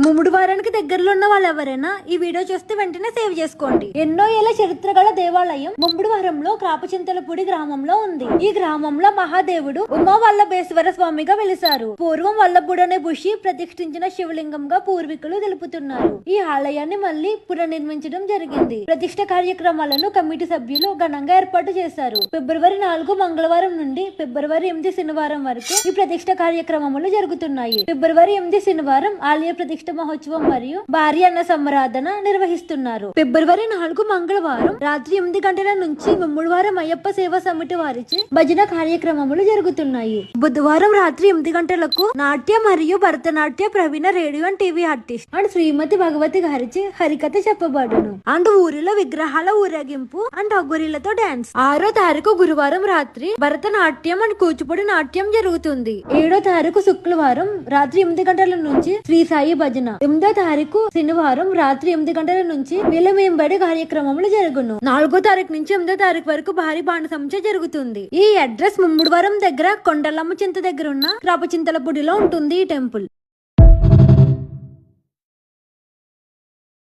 ముమ్ముడు వారానికి దగ్గరలో ఉన్న వాళ్ళు ఎవరైనా ఈ వీడియో చూస్తే వెంటనే సేవ్ చేసుకోండి. ఎన్నో ఏళ్ల చరిత్ర గల దేవాలయం ముమ్ముడు వారంలో క్రాపచింతలపూడి గ్రామంలో ఉంది. ఈ గ్రామంలో మహాదేవుడు ఉమా వల్లభేశ్వర స్వామిగా వెలిసారు. పూర్వం వల్లభుడు అనే ఋషి ప్రతిష్ఠించిన శివలింగంగా పూర్వీకులు తెలుపుతున్నారు. ఈ ఆలయాన్ని మళ్లీ పునర్నిర్మించడం జరిగింది. ప్రతిష్ఠ కార్యక్రమాలను కమిటీ సభ్యులు ఘనంగా ఏర్పాటు చేశారు. ఫిబ్రవరి 4 మంగళవారం నుండి ఫిబ్రవరి 8 శనివారం వరకు ఈ ప్రతిష్ఠ కార్యక్రమములు జరుగుతున్నాయి. ఫిబ్రవరి 8 శనివారం ఆలయ ప్రతిష్ఠ మహోత్సవం మరియు భారీ అన్న సంరాధన నిర్వహిస్తున్నారు. ఫిబ్రవరి 4 మంగళవారం రాత్రి 8 గంటల నుంచి ముమ్ముడువారం అయ్యప్ప సేవా సమితి వారిచే భజన కార్యక్రమములు జరుగుతున్నాయి. బుధవారం రాత్రి 8 గంటలకు నాట్య మరియు భరతనాట్య ప్రవీణ radio and TV artist and Shrimati Bhagavati గారిచే హరికథ చెప్పబడును. అండ్ ఊరిలో విగ్రహాల ఊరేగింపు అండ్ అగురిలతో డాన్స్. 6వ తారీఖు గురువారం రాత్రి భరతనాట్యం అండ్ కూచిపూడి నాట్యం జరుగుతుంది. 7వ తారీఖు శుక్రవారం రాత్రి 8 గంటల నుంచి శ్రీ సాయి భజన. 8వ తారీఖు శనివారం రాత్రి 8 గంటల నుంచి విలమేంబడి కార్యక్రమములు జరుగును. 4వ తారీఖు నుంచి 8వ తారీఖు వరకు భారీ బాణసంచ జరుగుతుంది. ఈ అడ్రస్ ముమ్ముడువారం దగ్గర కొండలమ్మ చింత దగ్గర ఉన్న క్రాపచింతలపూడిలో ఉంటుంది ఈ టెంపుల్.